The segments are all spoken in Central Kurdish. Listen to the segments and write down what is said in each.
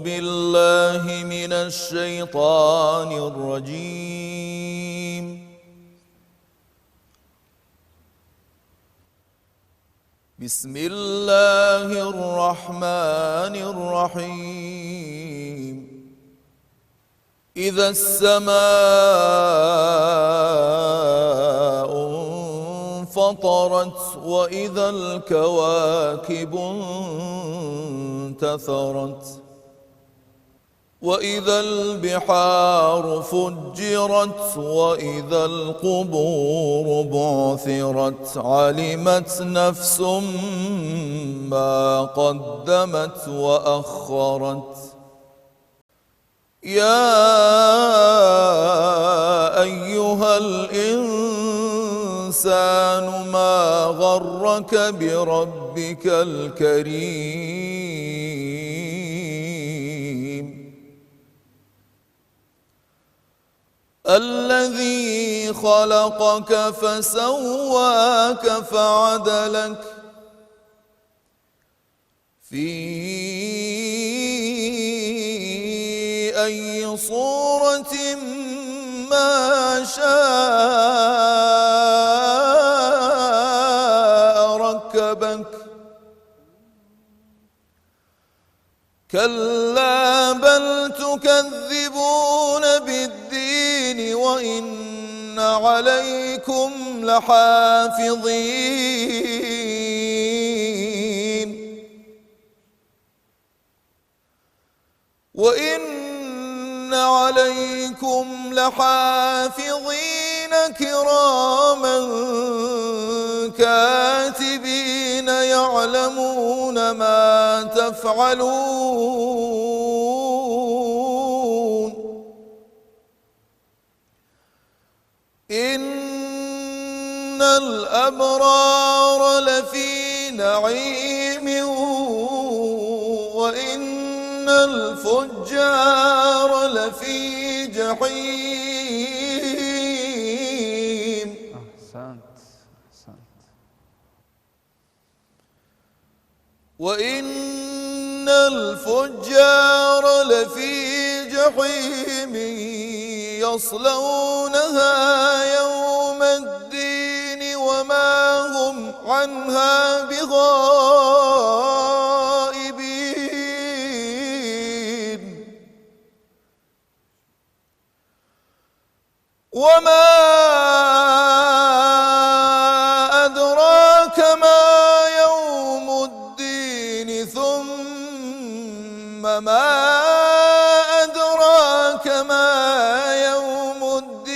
بالله من الشيطان الرجيم. بسم الله الرحمن الرحيم. إذا السماء انفطرت وإذا الكواكب انتثرت وإذا البحار فجرت وإذا القبور بعثرت علمت نفس ما قدمت وأخرت. يا أيها الإنسان ما غرك بربك الكريم الذي خلقك فسواك فعدلك في أي صورة ما شاء ركبك. كلا بل تكذبون بالدين وإن عليكم لحافظين كراما كاتبين يعلمون ما تفعلون. إن الأبرار لفي نعيم وإن الفجار لفي جحيم. أحسنت. وإن الفجار لفي جحيم يصلونها يوم الدين وما هم عنها بغائبين. وما أدراك ما يوم الدين ثم ما أدراك ما يوم الدين.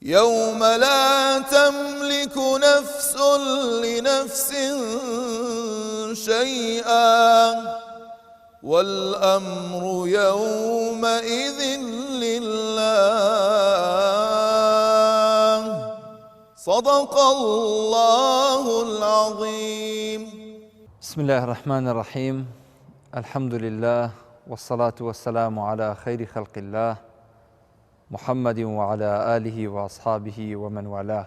يوم لا تملك نفس لنفس شيئا والأمر يومئذ لله. صدق الله العظيم. بسم الله الرحمن الرحيم. الحمد لله والصلاة والسلام على خير خلق الله محمد وعلى آله وأصحابه ومن والاه.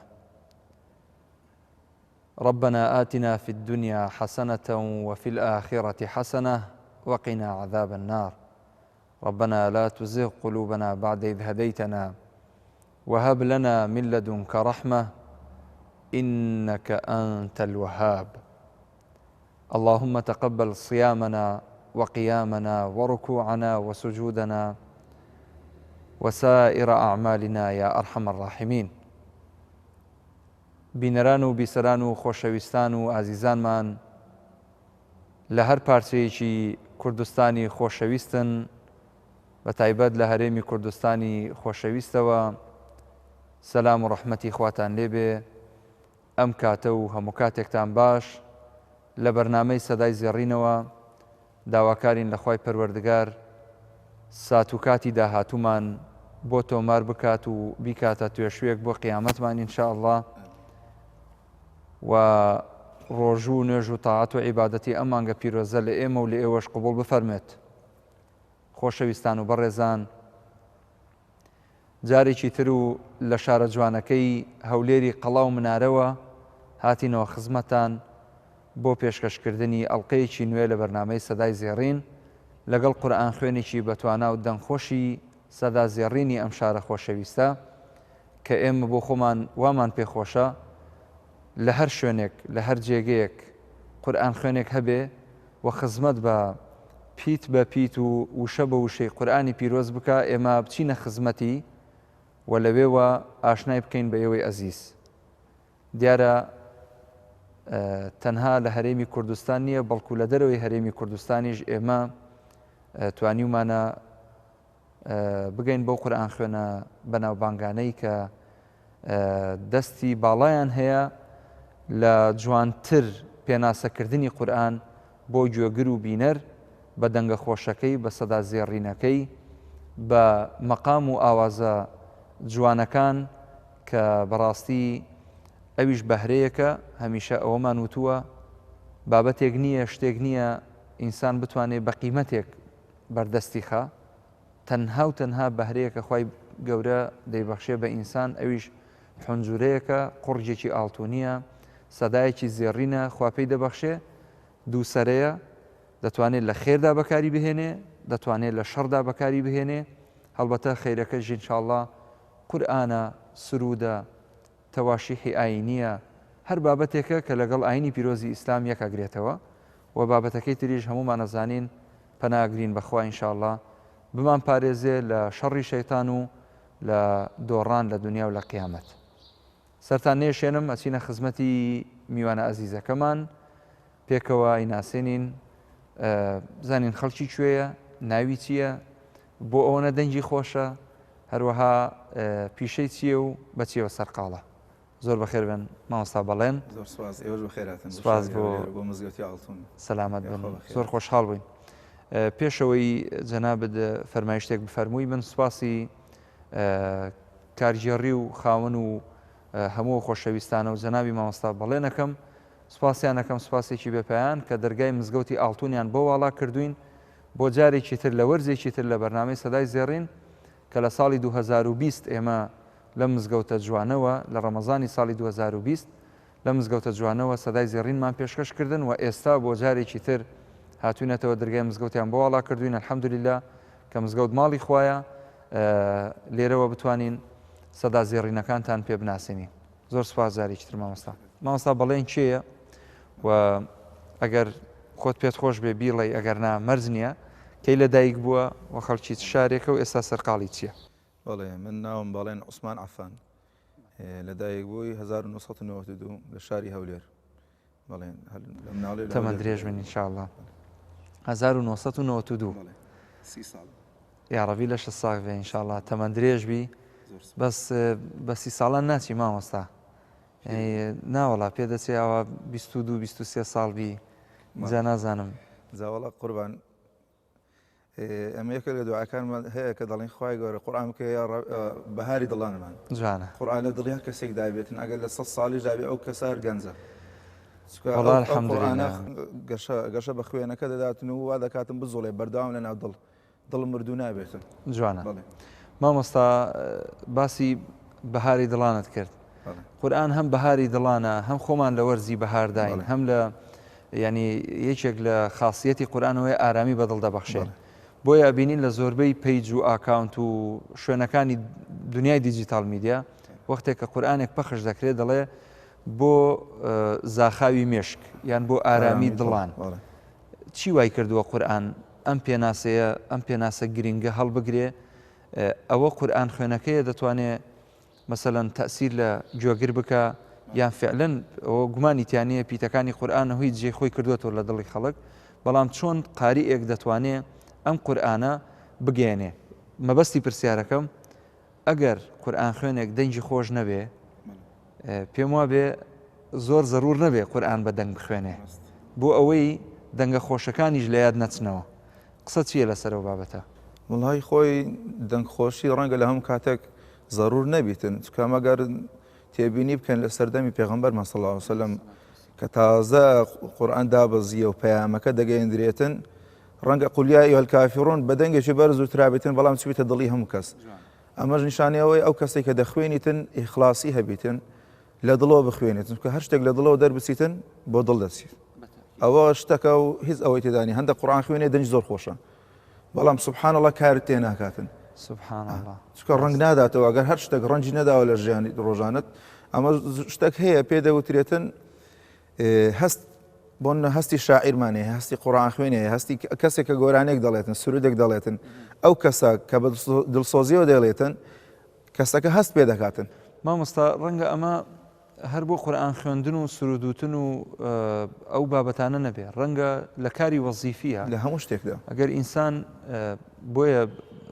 ربنا آتنا في الدنيا حسنة وفي الآخرة حسنة وقنا عذاب النار. ربنا لا تزغ قلوبنا بعد إذ هديتنا وهب لنا من لدنك رحمة إنك أنت الوهاب. اللهم تقبل صيامنا وقيامنا وركوعنا وسجودنا وسائر أعمالنا يا أرحم الراحمين. بینەران و بیسەران و خۆشەویستان و ئازیزانمان لە هەر پارچەیەکی کوردستانی خۆشەویستن، بە تایبەت لە هەرێمی کوردستانی خۆشەویستەوە، سەلام و ڕەحمەتی خواتان لێبێ. ئەم کاتە و هەموو کاتێکتان باش. لە بەرنامەی سەدای زێڕینەوە داواکارین لە خوای پەروەردگار سات و کاتی داهاتوومان بۆ تۆمار بکات و بیکاتە توێشوێک بۆ قیامەتمان ئینشاءالله، و ڕۆژوو و نوێژ و تاعات و عیبادەتی ئەم مانگە پیرۆزە لە ئێمە و لە ئێوەش قبوڵ بفەرمێت. خۆشەویستان و بەڕێزان، جارێکی تر و لە شارە جوانەکەی هەولێری قەڵا و منارەوە هاتینەوە خزمەتان بۆ پێشکەشکردنی ئەڵلقەیەکی نوێ لە بەرنامەی سەدای زێڕین لەگەڵ قورئان خوێنێکی بەتوانا و دەنگخۆشی سەدا زێڕینی ئەم شارە خۆشەویستە کە ئێمە بۆ خۆمان وامان پێخۆشە لە هەر شوێنێک لە هەر جێگەیەک قورئان خوێنێک هەبێ و خزمەت بە پیت بە پیت و وشە بە وشەی قورئانی پیرۆز بکە ئێمە بچینە خزمەتی و لەوێوە ئاشنای بکەین بە ئێوەی ئەزیز. دیارە تەنها لە هەرێمی کوردستان نییە بەڵکو لە دەرەوەی هەرێمی کوردستانیش ئێمە توانیمانە بگەین بۆ قورئان خوێنە بەناوبانگانەی کە دەستی باڵایان هەیە لە جوانتر پێناسەکردنی قورئان بۆ گوێگر و بینەر بە دەنگە خۆشەکەی بە سەدا زێڕینەکەی بە مەقام و ئاوازە جوانەکان کە بەڕاستی ئەویش بەهرەیەکە هەمیشە ئەوەمان وتووە بابەتێک نییە شتێک نییە ئینسان بتوانێت بە قیمەتێک بەردەستی خا تەنها و تەنها بەهرەیەکە خوای گەورە دەیبەخشێ بە ئینسان ئەویش حونجورەیەکە قوڕجێکی ئاڵتونیە سەدایەکی زێڕینە خواپەی دەبەخشێ دووسەرەیە دەتوانێت لە خێردا بەکاری بهێنێ دەتوانێت لە شەڕدا بەکاری بهێنێ هەڵبەتە خەیرەکەش ئینشاءڵڵا قورئانە سرودە تەواشیحی ئاینیە هەر بابەتێکە کە لەگەڵ ئاینی پیرۆزی ئیسلام یەکەگرێتەوە و بابەتەکەی تریش هەمومان نەزانین پەناگرین بەخوا ئینشاءڵڵا بمان پارێزێ لە شەڕی شەیتان و لە دۆڕان لە دنیا و لە قیامەت. سەرتان نێشێنم ئەچینە خزمەتی میوانە ئەزیزەکەمان پێکەوە ئیناسێنین بزانین خەڵکی کوێیە ناوی چییە بۆ ئەوەنە دەنگی خۆشە هەروەها پیشەی چییە و بەچیەوە سەرقاڵە. زۆر بەخێر بن مامۆستا بەڵێن. زۆر سپاس ئێوەش بەخێراتن. سپاس بۆ مزگەوتی ئاڵتون. سەلامەت بن زۆر خۆشحاڵ بووین. پێشەوەی جەنابەت فەرمایشتێک بفەرمووی من سوپاسی کارژێڕی و خاوەن و هەموو خۆشەویستانە و جەنابی مامۆستا بەڵێنەکەم سوپاسیانەکەم سوپاسێکی بێپایان کە دەرگای مزگەوتی ئاڵتونیان بۆ واڵا کردوین بۆ جارێکی تر لە وەرزێکی تر لە بەرنامەی سەدای زێڕین کە لە ساڵی 2020 ئێمە لە مزگەوتە جوانەوە لە ڕەمەزانی ساڵی 2020 لە مزگەوتە جوانەوە سەدای زێڕینمان پێشکەش کردن و ئێستا بۆ جارێکی تر هاتوونەتەوە دەرگای مزگەوتیان بۆ واڵا کردوین الحەمدولیلا کە مزگەوت ماڵی خوایە لێرەوە بتوانین سەدا زێڕینەکانتان پێ بناسیێنین. زۆر سوپاس جارێکی تر مامۆستا. مامۆستا بەڵێن چێیە و ئەگەر خۆت پێت خۆش بێ بیڵێ ئەگەر نا مەرج نییە کەی لە دایک بووە و خەڵکی شارێکە و ئێستا سەرقاڵی چییە؟ بەڵێ من ناوم باڵێن عوسمان عەفان لە دایک بووی 1992 لە شاری هەولێر بەڵێن تەمە درێژ بن ئینشاءڵڵا 1992 یاڕەبی لە 6 ساڵ بێ ئینشاءڵڵا تەمە درێژ بی بە 30 ساڵان ناچی مامۆستا ناوەڵا پێدەچێ ئەوە 22-23 ساڵ بی جا نازانم جاوەڵا قوربان ئەمە یەکە لە دوعاکانمان هەیە کە دەڵێن خوای گەورە قورئان بکە بەهاری دڵانمان جوانە قورئان لە دڵی هەر کەسێک دابێتن ئەگەر لە 100 ساڵیش دابێت ئەو کەسە هەر گەنجە وەڵا الحەمدولیلا گەشە بە خوێنەکە دەداتن و وا دەکاتن بزۆڵێ بەرداوام لە ناو دڵ مردوو نابێتن. جوانە مامۆستا باسی بەهاری دڵانت کرد قورئان هەم بەهاری دڵانە هەم خۆمان لە وەرزی بەهارداین هەم لە ینی یەکێک لە خاصیەتی قورئانەوەی ئارامی بەدڵ دەبەخشێن بۆیە بینین لە زۆربەی پیج و ئاکاونت و شوێنەکانی دنیای دیجیتال میدیا وەختێک کە قورئانێک پەخش دەکرێت دەڵێ بۆ زاخاوی مێشک یان بۆ ئارامی دڵان چی وای کردووە قورئان ئەم پێناسەیە ئەم پێناسە گرینگە هەڵبگرێ ئەوە قورئان خوێنەکەیە دەتوانێت مەسەلەن تەئسیر لە گوێگر بکە یان فعلەن ئەوە گومانی تیانەیە پیتەکانی قورئانە هۆی جێ خۆی کردوێتەوە لە دڵی خەڵک بەڵام چۆن قاریئێک دەتوانێت ئەم قورئانە بگەێنێ. مەبەستی پرسیارەکەم ئەگەر قورئان خوێنێک دەنگی خۆش نەبێ پێم وابێ زۆر زەرور نەبێ قورئان بە دەنگ بخوێنێ بۆ ئەوەی دەنگە خۆشەکانیش لە یاد نەچنەوە. قسە چییە لەسەرەوە بابەتە؟ وڵای خۆی دەنگخۆشی ڕەنگە لە هەموو کاتێک زەرور نەبیتن چکە مەگەر تێبینی بکەن لە سەردەمی پێغەمبەرمان صلی الله علیه وسلم کە تازە قورئان دابەزیە و پەیامەکە دەگەیەندرێتن ڕەنگە قول یا ئەیها الکافرون بە دەنگێکی بەرز و ترابێتن بەڵام چبیتە دڵی هەموو کەس. ئەمەش نیشانەوەی ئەو کەسێک کە دەخوێنیتن ئیخلاسی هەبیتن لە دڵەوە بخوێنێتن کە هەر شتێک لە دڵەوە دەربچیتن بۆ دڵ دەچیت ئەوە شتەکە و هیچ ئەوەی تێدانی هەندە قورآن خوێنێ دەنج زۆر خۆشە بەڵام سبحانەڵڵا کارت تێ ناکاتن سبحان الله چکە ڕنگ ناداتەوە ئەگەر هەر شتێک ڕەنجی نەداوە لە ژیانی ڕۆژانت ئەمە شتێک هەیە پێدەوترێتن هەست بۆن هەستی شاعیرمانەیە هەستی قورآن خوێنەیە هەستی کەسێک کە گۆرانێک دەڵێتن سرودێک دەڵێتن ئەو کەسە کە بە دڵسۆزیەوە دەڵێتن کەسەکە هەست پێ دەکاتن مامۆستا ڕەنگە ئەمە هەر بۆ قورئان خوێندن و سرودوتن و ئەو بابەتانە نەبێ ڕەنگە لە کاری وەزیفیە لە هەموو شتێکدا ئەگەر ئینسان بۆیە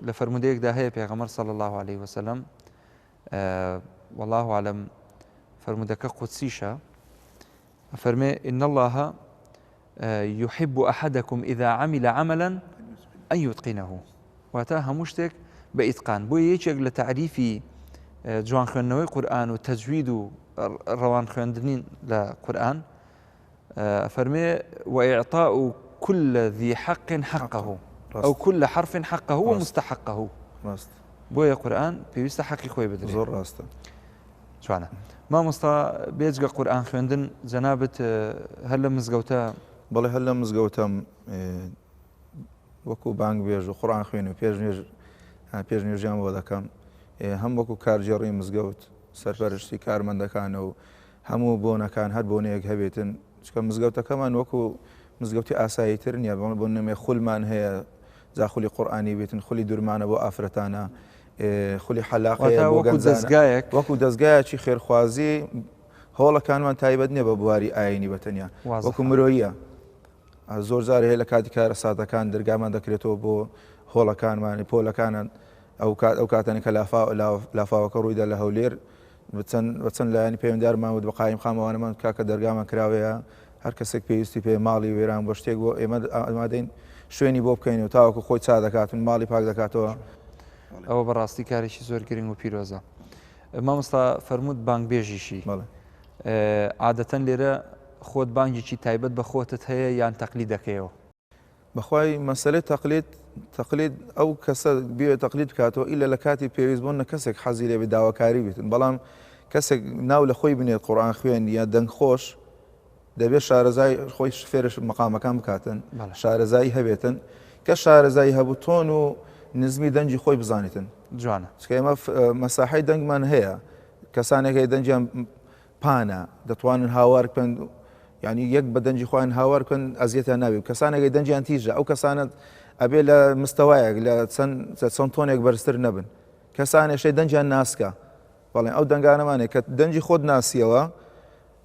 لە فەرمودەیەکدا هەیە پێغەمبەر صلی الله عليه وسلم والله أعلم فرمودەکە قودسیشە فەرمێ إن الله يحب أحدكم إذا عمل عملا أن يتقنه واتە هەموو شتێک بە ئیتقان بۆ یەکێک لە تعریفی جوان خوێندنەوەی قورئان و تەجوید و ڕەوان خوێندنین لە قورئان فەرمێ وإعطاء كل ذي حق حقه أو كل حرف حقه ومستحقه بۆیە قورئان پێویستە حەقی خۆی بدرێت زۆر ڕاستە جوانە مامۆستا بێجگە قورئان خوێندن جەنابەت هەر لە مزگەوتە بەڵێ هەر لە مزگەوتەم وەکو بانگ بێژ و قورئان خوێن و پێش نوێژیان بۆ دەکەم هەم وەکو کارجێڕی مزگەوت سەرپەرشتی کارمەندەکانە و هەموو بۆنەکان هەر بۆنەیەک هەبێتن چکە مزگەوتەکەمان وەکو مزگەوتی ئاساییتر نییە بۆ نەمێ خولمان هەیە زاخولی قورئانی بێتن خولی دوورمانە بۆ ئافرەتانە خولی حەلاقەیە بۆ گەنجانە وەکو دەستگایەکی خێرخوازی هەوڵەکانمان تایبەت نییە بە بواری ئاینی بەتەنیا وەکو مرۆیە زۆر جار هەیە لە کاتی کارە سادەکان دەرگامان دەکرێتەوە بۆ هۆڵەکانمانی پۆلەکانن ئەو کاتانی کە لافاوەکە ڕوویدا لە هەولێر بچەند لایانی پەیوەندیارمان و بە قایم خامەوانەمان کاکە دەرگامان کراوەیە هەر کەسێک پێویستی پێ ماڵی وێران بۆ شتێک بۆ ئێمە ئامادەین شوێنی بۆ بکەین و تاوەکو خۆی چا دەکاتن ماڵی پاک دەکاتەوە ئەوە بەڕاستی کارێکی زۆر گرنگ و پیرۆزە مامۆستا فەرمووت بانگبێژیشی عادەتەن لێرە خۆت بانگێکی تایبەت بە خۆتت هەیە یان تەقلید دەکەیەوە بەخوای مەسەلەی تەقلید ئەو کەسە بێ تەقلید بکاتەوە ئیلە لە کاتی پێویست بوون کەسێک حەزی لێ بێ داواکاری بێتن بەڵام کەسێک ناو لە خۆی بنێت قورئان خوێن یا دەنگ خۆش دەبێت شارەزای خۆی فێرش مەقامەکان بکاتن شارەزایی هەبێتن کە شارەزایی هەبوو تۆن و نزمی دەنجی خۆی بزانێتن جوانە چکە ئێمە مەساحەی دەنگمان هەیە کەسانێکی دەنجیان پانە دەتوانن هاوار بکەن یعنی یەک بە دەنجی خۆیان هاوار بکەن ئەزیەتیان ناوێت کەسانێکی دەنجیان تیژە ئەو کەسانت ئەبێ لە مستەوایەک لە چەند تۆنێک بەرزتر نەبن کەسانێشەی دەنجیان ناسکە بەڵێن ئەو دەنگانەمانێک کە دەنجی خۆت ناسیەوە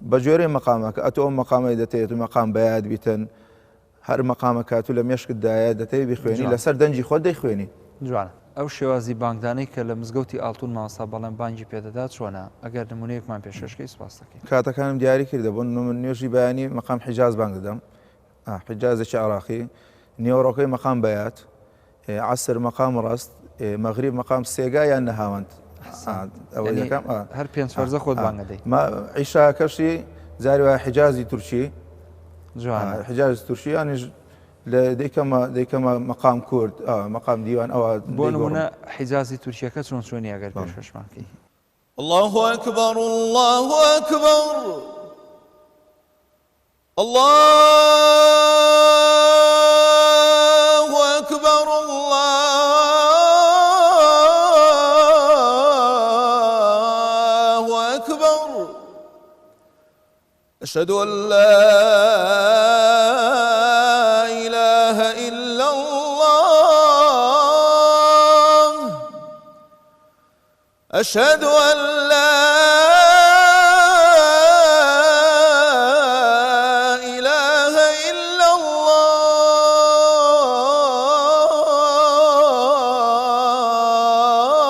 بە جۆرەی مەقامەکە ئەتۆ ئەو مەقامی دەتێت و مەقام بەیاد بیتن هەر مەقامە کات و لە مێشکتدایە دەتەوێت بخوێنی لەسەر دەنجی خۆت دەیخوێنی جوانە ئەو شێوازی بانگدانەی کە لە مزگەوتی ئاڵتون مامۆستا بەڵێن بانگی پێدەدات چۆنە ئەگەر نمونەیەکمان پێشکەشکەی سوپاس دەکەین کاتەکانم دیاری کردە بۆ نوێژی بەیانی مەقام حیجاز بانگ دەدەم حیجازێکی عراقی نیوەڕۆکەی مەقام بەیات عەسر مەقام ڕاست مەغریب مەقام سێگا یان نەهاوەند هەر پێنج فەرزە خۆت بانگ دەدەیت عیشاکەشی جاری وایە حیجازی تورکی جوانە حیجازی تورکی یانیش لە دەیکەمە مەقام کورد مەقام دیوان ئەوە بۆ نمونە حیجازی تورکیەکە چۆن چۆنی ئەگەر پێشکەشمانکەی الله أكبر الله أكبر الله أكبر الله أكبر أشهد أن لا إله إلا الله أشهد أن لا إله إلا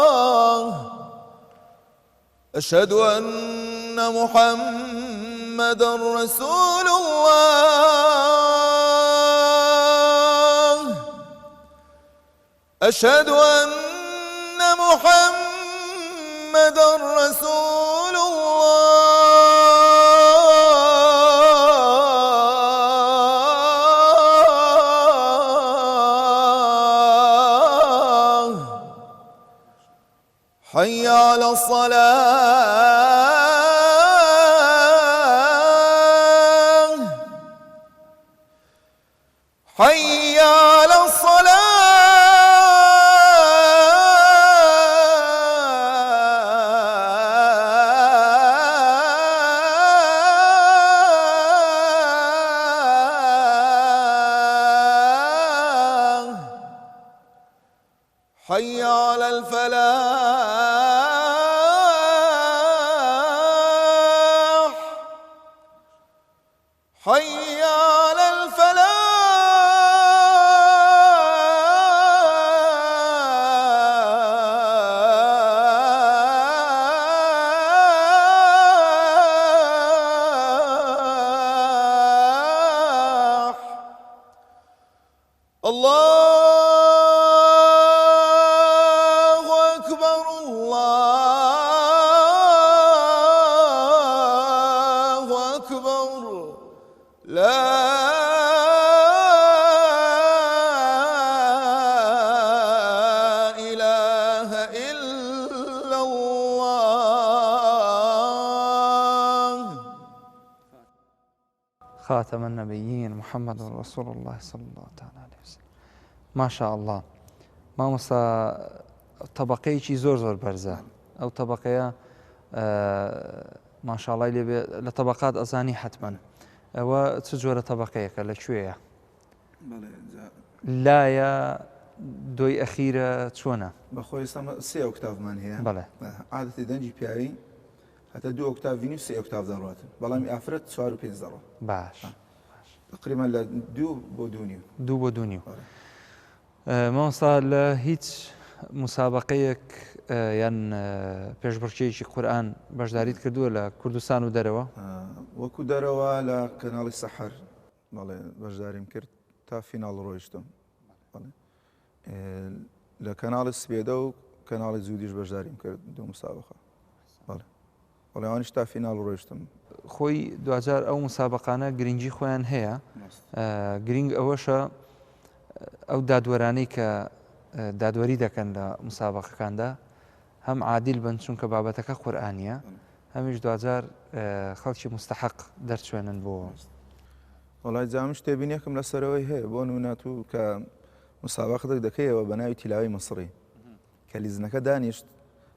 الله أشهد أن محمدًا رسول الله أشهد أن محمدًا رسول الله حي على الصلاة حي على الفلاح حي على الفلاح الله أكبر الله أكبر لا إله إلا الله خاتم النبيين محمد رسول الله صلى الله عليه وسلم. ما شاء الله مامۆستا طبقەیەکی زۆر بەرزە ئەو طبقەیە ماشاءڵڵای لێبێ لە طبقات ئەزانی حتمما ئەوە چ جۆرە طبقەیەکە لەکوێیە لایە دۆی ئەخیرە چۆنە بەخۆی سێ ئۆکتاڤمان هەیە بەڵێ عادەتی دەنجی پیاوی هەتا دوو ئۆکتاڤینی و سێ ئۆکتاڤ دەڕاتن بەڵامی ئافرەت 4 و 5 دەڕۆ باش تقریبا لە 2 بۆ 2.5 مامۆستا لە هیچ مسابقەیەک یان پێشبڕکێکی قورئان بەشداریت کردووە لە کوردستان و دەرەوە وەکو دەرەوە لە کەناڵی سەحەر بەڵێ بەشداریم کرد تا فیناڵ ڕۆیشتم لە کەناڵی سپێدە و کەناڵی جوودیش بەشداریم کرد دوو مسابقە بەڵێوانیش تا فیناڵ ڕۆیشتم خۆی دوجار ئەو مسابقانە گرنگی خۆیان هەیە گرنگ ئەوەشە ئەو دادوەرانەی کە دادوەری دەکەن لە مسابقەکاندا هەم عادیل بن چونکە بابەتەکە قورئانیە هەمیش دوجار خەڵکی مستحق دەرچوێنن بۆ وڵای جام شتێبینیەکەم لەسەرەوەی هەیە بۆ نمونەتو کە مسابقەتێک دەکەیەوە بە ناوی تیلاوی مەسڕی کە لیزنەکە دانیشت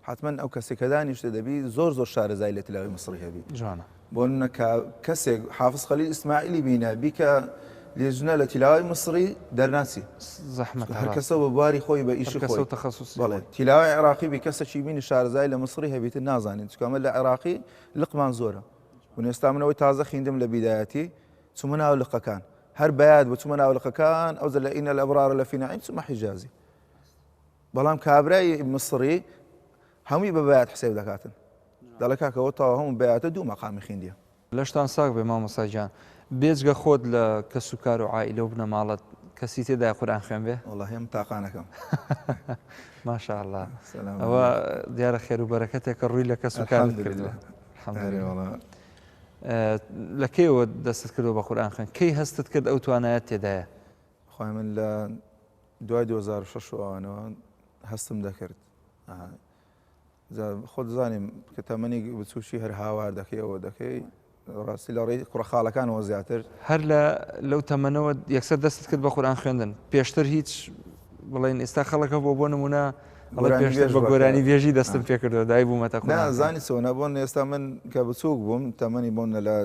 حتمما ئەو کەسێکە دانیشتە دەبی زۆر شارەزای لە تیلاوی مەسڕی هەبی جوانە بۆ نمونە کەسێک حافظ خەلیل ئیسماعیلی بینە بیکە لێژنە لە تیلاوی مەسڕی دەرناسی زەحمەت هەر کەسە بە بواری خۆی بە ئیشی خۆی تەخەسوسی بەڵێ تیلاوی عێراقی بی کەسێکی بینی شارەزای لە مەسڕی هەبیتر نازانین چکەمە لە عێراقی لقمان زۆرە و ئێستا منەوەی تازە خوێندم لە بیدایەتی چوومە ناو لقەکان هەر بەیاد بە چوومە ناو لقەکان ئەو لە ئینە الأبرار لە فی نەعیم چوومە حیجازی بەڵام کابرای مەسڕی هەمووی بە بەیاد حسێب دەکاتن دەڵێ کاکەوە تاوە هەموو بەیاتە دوو مەقامی خوێندیە لەشتان ساک بێ مامۆستا گیان بێجگە خۆت لە کەس و کار و عائیلە و بنە ماڵەت کەسی تێدا قورئان خوێن بێ وەڵاهی هەم تاقانەکەم ماشاءالله ئەوە دیارە خێر و بەرەکەتێکە ڕووی لە کەس و کارت کردووە لە کێوە دەستت کردو بە قورئان خوێن کەی هەستت کرد ئەو توانایەت تێدایە خۆی من لە دوای 2006 ئەوانەوە هەستم دەکرد خۆ دەزانیم کە تەمەنی بچوشی هەر هاوار دەکەیەوە دەکەی ڕاستی لە ڕێی کوڕەخاڵەکانەوە زیاتر هەر لەو تەمەنەوە یەکسەر دەستت کرد بە قورئان خوێندن پێشتر هیچ بڵێن ئێستا خەڵەکە بۆ نمونە پێشتر بە گۆرانی بێژی دەستم پێ کردەوە دای بوومەتە نازانی چۆنە بۆن ئێستا من کە بچووک بووم تەمەنی بۆن لە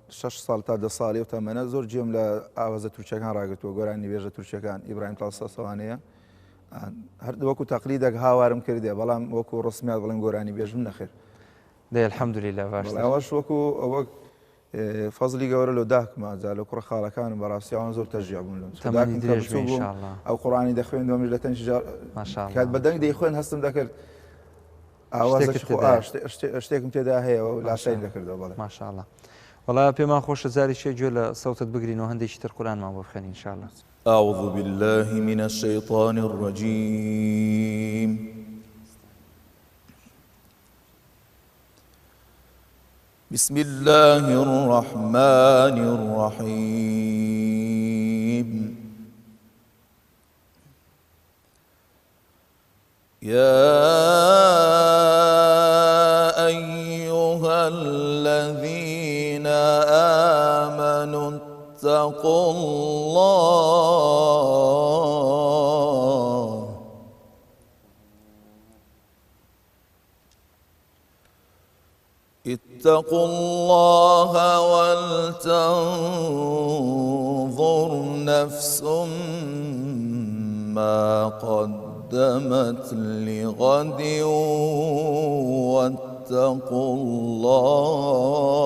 6 ساڵ تا 10 ساڵی و تەمەنە زۆر جێم لە ئاوازە تورکیەکان ڕاگرتووە گۆرانی بێژە تورکیەکان ئیبراهیم تاڵسەسەوانەیە هەر وەکو تەقلیدێک هاوارم کردێ بەڵام وەکو ڕسمیات بڵێن گۆرانی بێژم نەخێر دەی الحەمدولیلا باش ئەوەش وەکو ئەوە فەزلی گەورە لە داکمە جا لە کوڕەخاڵەکانم بەڕاستیەوان زۆر تەژیا بوون تەمەنی درێژ بێ ئینشاءالله ئەو قورئانی دەخوێندەوەمیش لە تەنجی کات بەدەنگ دەیخوێن هەستم دەکرد شتێکم تێدا هەیە و لاشای دەکردەوە بەڵێ ماشاءالله وەڵا پێمان خۆشە زاری شێ گوێ لە سەوتت بگرینەوە هەندێکی تر قورئانمان بۆ بخوێنین ئینشاءالله أعوذ بالله من الشيطان الرجيم بسم الله الرحمن الرحيم يا أيها الذين آمنوا اتقوا الله اتقوا الله ولتنظر نفس ما قدمت قدمت لغد واتقوا الله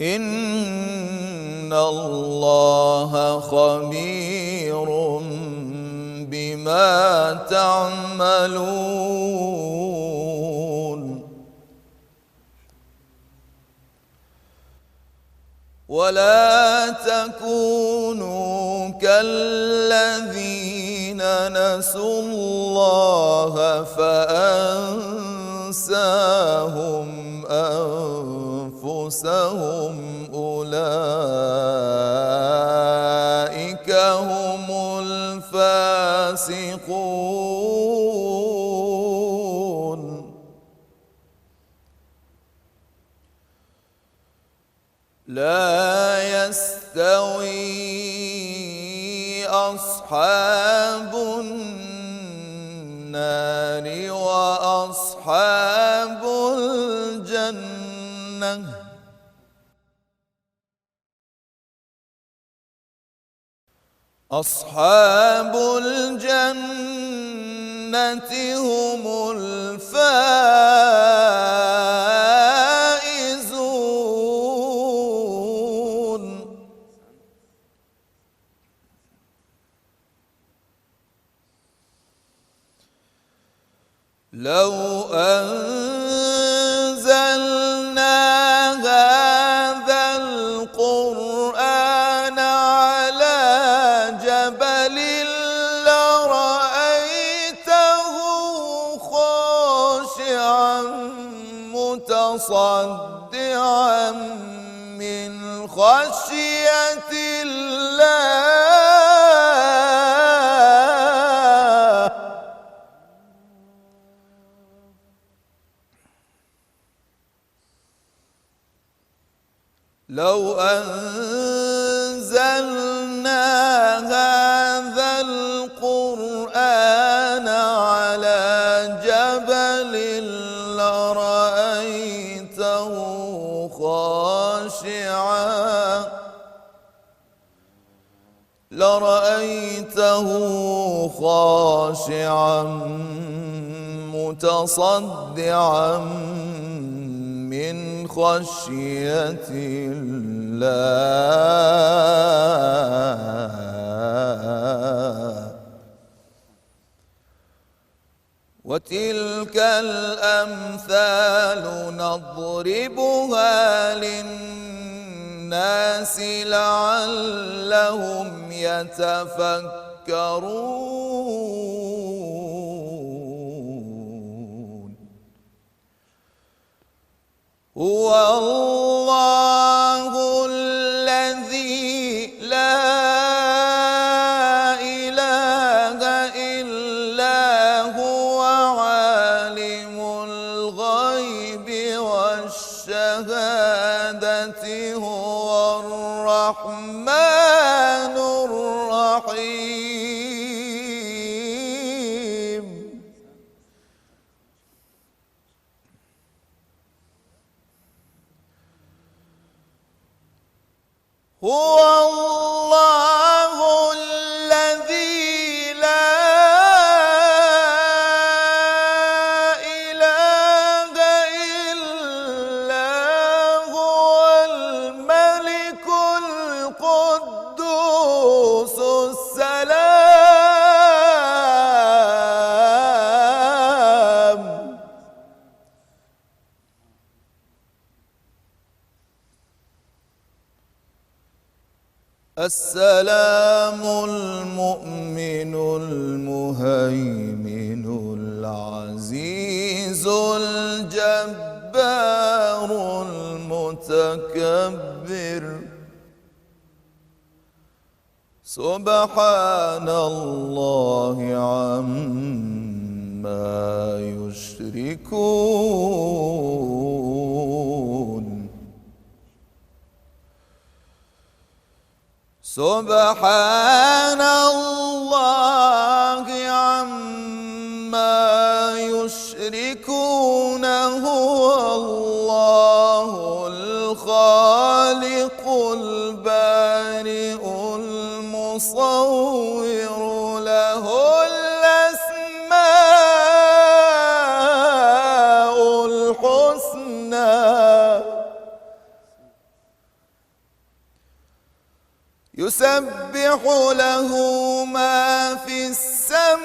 إن الله خبير بما تعملون ولا تكونوا كالذين نسوا الله فأنساهم أنفسهم أولئك هم الفاسقون لا يستوي أصحاب النار وأصحاب الجنة أصحاب الجنة هم الفائزون لو أنزلنا هذا القرآن على جبل لرأيته خاشعا متصدعا من خشية الله لو أنزلنا هذا القرآن على جبل لرأيته خاشعا متصدعا من خشية الله وتلك الأمثال نضربها للناس لعلهم يتفكرون هو الله الذي لا إله إلا هو عالم الغيب والشهادة هو الرحمن الرحيم هو الله الذي لا إله إلا هو الملك القدوس السلام السلام المؤمن المهيمن العزيز الجبار المتكبر سبحان الله عما يشركون سبحان الله عما يشركون هو الله الخالق البارئ يسبح له ما في السماوات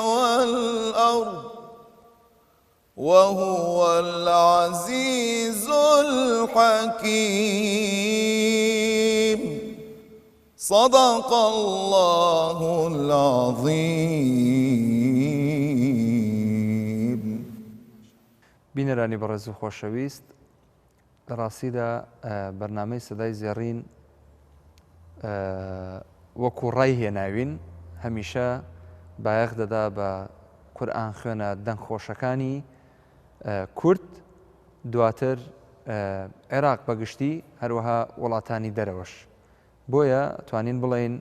والأرض وهو العزيز الحكيم صدق الله العظيم. بینەرانی بەڕێز و خۆشەویست، لە ڕاستیدا بەرنامەی سەدای زێڕین وەکو ڕای هێناوین هەمیشە بایەخ دەدا بە قورئان خوێنە دەنگ خۆشەکانی کورد، دواتر عێراق بەگشتی هەروەها وڵاتانی دەرەوەش. بۆیە توانین بڵێین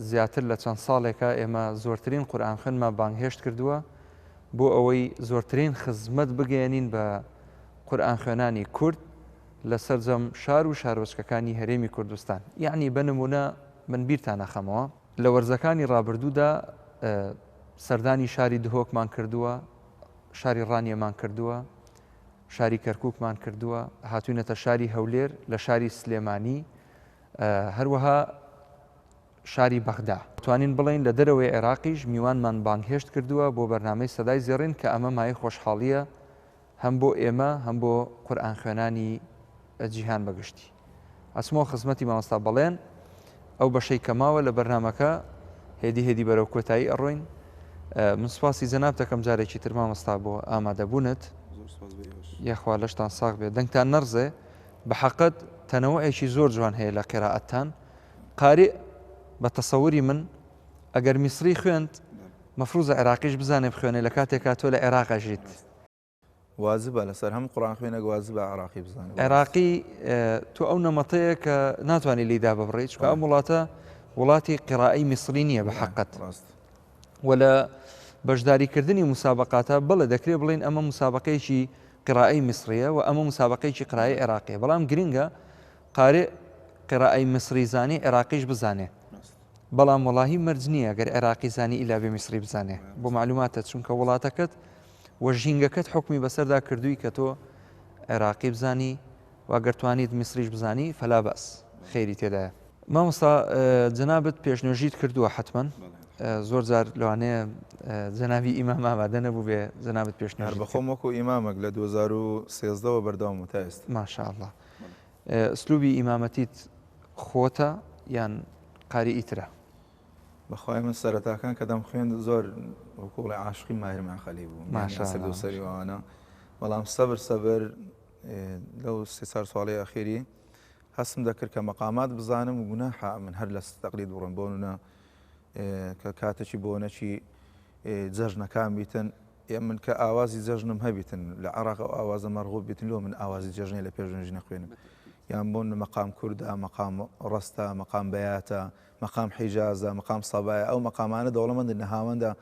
زیاتر لە چەند ساڵێکە ئێمە زۆرترین قورئان خوێنمان بانگهێشت کردووە بۆ ئەوەی زۆرترین خزمەت بگەێنین بە قورئان خوێنانی کورد لە سەرجەم شار و شارۆچکەکانی هەرێمی کوردستان. یعنی بە نمونە من بیرتان نەخەمەوە لە وەرزەکانی ڕابردوودا سەردانی شاری دهۆکمان کردووە، شاری ڕانیەمان کردووە، شاری کەرکووکمان کردووە، هاتوینەتە شاری هەولێر لە شاری سلێمانی، هەروەها شاری بەغدا. توانین بڵین لە دەرەوەی عێراقیش میوانمان بانگهێشت کردووە بۆ بەرنامەی سەدای زێڕین کە ئەمە مای خۆشحاڵیە هەم بۆ ئێمە هەم بۆ قورئان خوێنانی جیهان بەگشتی. ئەچمەوە خزمەتی مامۆستا بەڵێن ئەو بەشەی کەماوە لە بەرنامەکە هێدی بەرەو کۆتایی ئەڕۆین. من سوپاسی جەناب دەکەم جارێکی تر مامۆستا بۆ ئامادەبوونت، یاخوا لەشتان ساغ بێت، دەنگتان نەڕزێ. بە حەقەت تەنەوەعێکی زۆر جوان هەیە لە قیرائەتتان. قارئ بە تەسەووری من ئەگەر میسری خوێند مەفروزە عێراقیش بزانێ بخوێنێ لە کاتێکا تۆ لە عێراقا ژیت. وازبە لەسەر هەم قورئان خوێنەک وازبە عێراقی بزانێت. عێراقی تۆ ئەو نەمەتەیە کە ناتوانانی لیدا ببڕیت، چکە ئەم وڵاتە وڵاتی قیرائەی میسری نییە بە حەقەت. و لە بەشداریکردنی مسابقاتە بڵێ دەکرێت بڵێن ئەمە مسابقەیەکی قیرائەی میسریە و ئەمە مسابقەیەکی قیرائەی عێراقیە، بەڵام گرنگە قارئ قیرائەی میسری زانی عێراقیش بزانێ، بەڵام وەڵاهی مەرج نییە گەر عێراقی زانی ئیلا بێ میسری بزانێ بۆ معلوماتە، چونکە وڵاتەکەت وە ژینگەکەت حکمی بەسەردا کردووی کە تۆ عێراقی بزانی واگەر توانیت میسریش بزانی فەلا بەس، خەیری تێدایە. مامۆستا جەنابەت پێشنێژیت کردووە حتمەن، زۆر جار لەوانەیە جەنابی ئیمام ئامادە نەبوو بێ جەنابەت پێشنێژ بەخۆم وەکو ئیمامێک لە 2013ەوە بەردەوام و تا ئێستا. ماشاءالله. ئسلوبی ئیمامەتیت خۆتە یان قاری ئیترە؟ بەخوای من سەرەتاکان کە دەم خوێن زۆر وەکوڵی عاشقی ماهرمان خەلی بوو سەر سەریوانە، بەڵام سەبر لەو سێ ساڵی ئەخیری هەستم دەکرد کە مەقامات بزانم و گوناحە من هەر لە تەقلید بڕم بۆنە کە کاتێکی بۆ نەچی جەژنەکان بیتن من کە ئاوازی جەژنم هەبیتن لە عێراق و ئاوازە مەرغوب بیتن لۆ من ئاوازی جەژنی لە پێشنجی نەخوێنم، یان بۆن مەقام کوردە، مەقام ڕستە، مەقام بەیاتە، مەقام حیجازە، مەقام سەبایە، ئەو مەقامانە دەوڵەمەندن لە هاوەندا،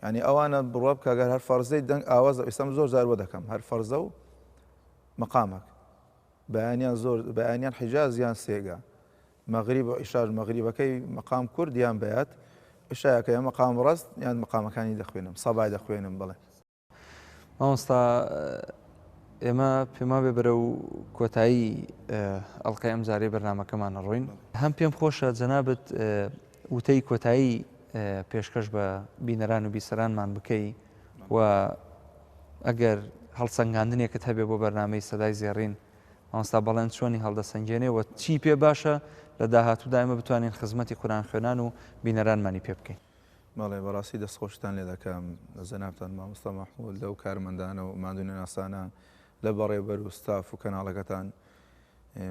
ینی ئەوانە بڕوە بکە گەر هەر فەرزەی دەنگ ئاواز ئێستام زۆر زاروە دەکەم هەر فەرزە و مەقامێک بەیانیان زۆر بەیانیان حیجاز یان سێگا، مەغریب و ئیشار مەغریبەکەی مەقام کورد یان بەیات، ئشایەکە یان مەقام ڕست یان مەقامەکانی دەخوێنم، سەبای دەخوێنم. بڵێ مامۆستا ئێمە پێما بێ بەرە و کۆتایی ئەڵقەی ئەم جارەی بەرنامەکەمان ڕۆین. هەم پێم خۆشە جەنابەت وتەی کۆتایی پێشکەش بە بینەران و بیسەرانمان بکەی و ئەگەر هەڵسەنگاندنێکت هەبێ بۆ بەرنامەی سەدای زێڕین مامۆستا بەڵێن چۆنی هەڵدەسەنجێنێ و چی پێ باشە لە داهاتوودا ئێمە بتوانین خزمەتی قورئان خوێنان و بینەرانمانی پێ بکەین. بەڵێ بەڕاستی دەستخۆشتان لێ دەکەم لە جەنابتان مامۆستا مەحموود لەو کارمەندانە و مادوونە ناسانە لە بەڕێبەر و ستاف و کەناڵەکەتان.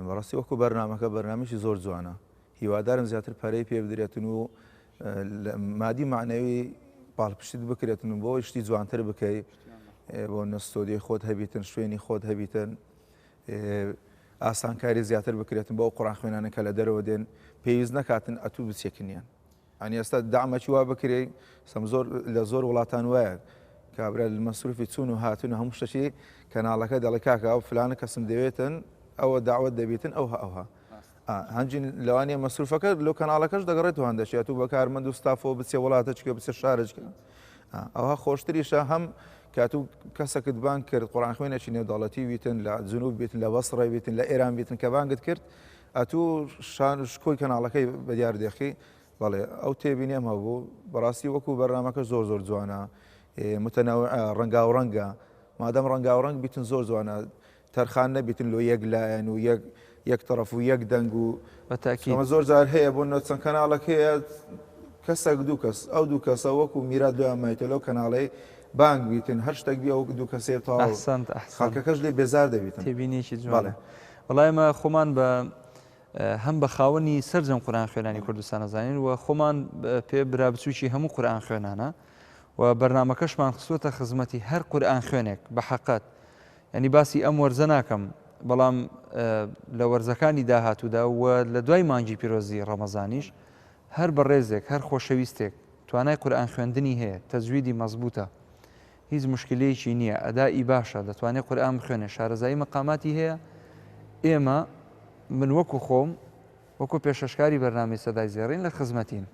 بەڕاستی وەکو بەرنامەکە بەرنامێکی زۆر جوانە، هیوادارم زیاتر پەرەی پێ بدرێتن و مادی معنەوی پاڵپشت بکرێتن و بۆ شتی جوانتر بکەیت، بۆ نەستۆدیۆی خۆت هەبیتن، شوێنی خۆت هەبیتن، ئاسانکاری زیاتر بکرێتن بۆ قورئان خوێنانە کە لە دەرەوە دێن پێویست نەکاتن ئەتوو بچێکنیان. ئەنی ئێستا دامەکی وا بکرێ سەم زۆر لە زۆر وڵاتان وایە کابرا مەسروفی چوون و هاتون و هەموو شتێکی کەناڵەکە دەڵێ کاکە ئەو فلانە کەسم دەوێتن ئەوە داوت دەبێتن ئەوها هەنجین لەوانەیە مەسروفەکە لەو کەناڵەکەش دەگەڕێتەوە هەندەشێت و بە کارمەند و ستافەوە بچێ وڵاتەچکە بچێ شارێککە ئەوها خۆشتریشە هەم کاتوو کەسەکت بان کرد قورئان خوێنێکی نێودەوڵەتی بیتن لە جنوب بیتن لە بەسڕە بیتن لە ئێران بیتن کە بانگت کرد ئەتوو شان شکۆی کەناڵەکەی بە دیار دێخی بەڵێ ئەو تێبینێم هەبوو بەڕاستی وەکو بەرنامەکە زۆر جوانە ڕەنگاو ڕەنگە مادەم ڕەنگاو ڕەنگ بیتن زۆر جوانە تەرخان نەبیتن لۆ یەک لایەن و یەک تەرەف و یەک دەنگ و بەتاکیمە زۆر جار هەیە بۆ چەند کەناڵەکەیە کەسێک دوو کەس ئەو دوو کەسە وەکو میرات دویان مایتە لەو کەناڵەی بانگ بیتن هەر شتێک بیا و دوو کەسێ تاو خەڵکەکەش لێ بێزار دەبیتن تێبینێکی جوانە وەڵای ئێمە خۆمان بە هەم بە خاوەنی سەرجەم قورئان خوێنانی کوردستان ئەزانین و خۆمان پێ برابچووکی هەموو قورئان خوێنانە و بەرنامەکەشمان خستووەتە خزمەتی هەر قورئان خوێنێک بە حەقەت ینی باسی ئەم وەرزە ناکەم بەڵام لە وەرزەکانی داهاتوودا و لە دوای مانگی پیرۆزی ڕەمەزانیش هەر بەڕێزێک هەر خۆشەویستێک توانای قورئان خوێندنی هەیە تەجویدی مەزبوطە هیچ مشکلەیەکی نییە ئەدای باشە دەتوانێت قورئان بخوێنێ شارەزایی مەقاماتی هەیە ئێمە من وەکو خۆم وەکو پێشەشکاری بەرنامەی سەدای زێڕین لە خزمەتین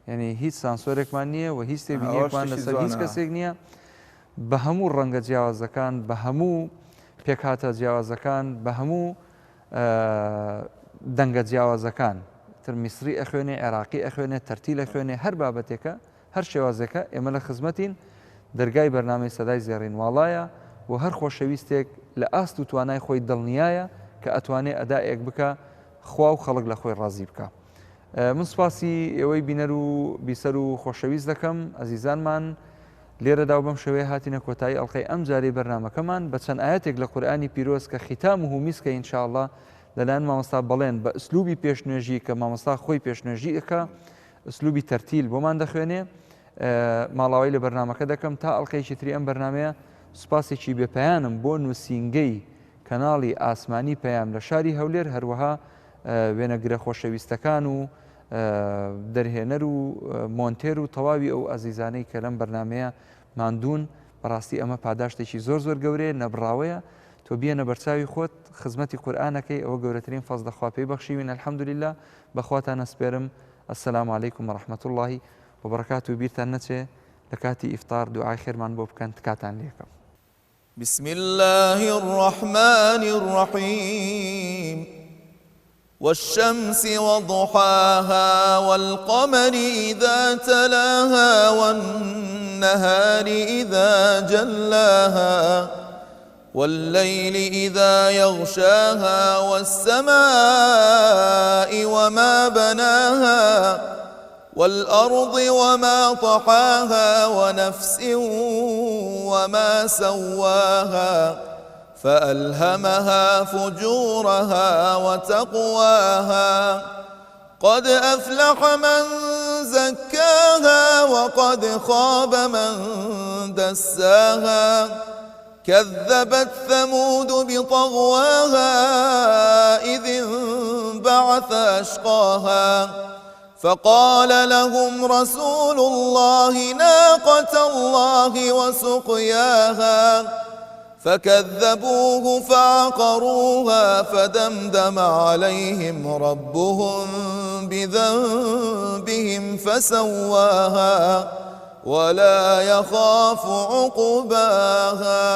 یعنی هیچ سانسۆرێکمان نییە و هیچ تێبینیەکمان لەسەر هیچ کەسێک نییە بە هەموو ڕەنگە جیاوازەکان بە هەموو پێکهاتە جیاوازەکان بە هەموو دەنگە جیاوازەکان تر میسری ئەخوێنێ عێراقی ئەخوێنێ تەرتیل ئەخوێنێ هەر بابەتێکە هەر شێوازەکە ئێمە لە خزمەتین دەرگای بەرنامەی سەدای زێڕین واڵایە و هەر خۆشەویستێک لە ئاست و توانای خۆی دڵنیایە کە ئەتوانێت ئەدایەک بکە خوا و خەڵک لە خۆی ڕازی بکە. من سوپاسی ئێوەی بینەر و بیسەر و خۆشەویست دەکەم ئەزیزانمان لێرەدا و بەم شێوەیە هاتینە کۆتایی ئەڵقەی ئەم جارەی بەرنامەکەمان بە چەند ئاەتێک لە قورئانی پیرۆز کە ختامه میسکە ئینشاءڵڵا لەلایەن مامۆستا بەڵێن بە ئوسلوبی پێشنوێژی کە مامۆستا خۆی پێشنوێژی ئەکا ئوسلوبی تەرتیل بۆمان دەخوێنێ ماڵاوی لە بەرنامەکە دەکەم تا ئەڵقەیەکی تری ئەم بەرنامەیە سوپاسێکی بێپەیانم بۆ نووسینگەی کەناڵی ئاسمانی پەیام لە شاری هەولێر هەروەها وێنەگرە خۆشەویستەکان و دەرهێنەر و مۆنتێر و تەواوی ئەو ئەزیزانەی کە لەم بەرنمەیە ماندوون بەڕاستی ئەمە پاداشتێکی زۆر گەورەیە نەبراوەیە تۆ بیەنە بەرچاوی خۆت خزمەتی قورئانەکەی ئەوە گەورەترین فەزلە خوا پێی بەخشیوین ئەلحەمدولیلا بەخواتان ئەسپێرم ئەسەلام عەلەیکوم وەڕەحمەت اللهی وبەرەکات و بیرتان نەچێ لە کاتی ئیفطار دوعای خێرمان بۆ بکەن تکاتان لێکم. بسم الله الرحمن الرحيم والشمس وضحاها والقمر إذا تلاها والنهار إذا جلاها والليل إذا يغشاها والسماء وما بناها والأرض وما طحاها ونفس وما سواها فألهمها فجورها وتقواها قد أفلح من زكاها وقد خاب من دساها كذبت ثمود بطغواها إذ انبعث أشقاها فقال لهم رسول الله ناقة الله وسقياها فكذبوه فعقروها فدمدم عليهم ربهم بذنبهم فسواها ولا يخاف عقباها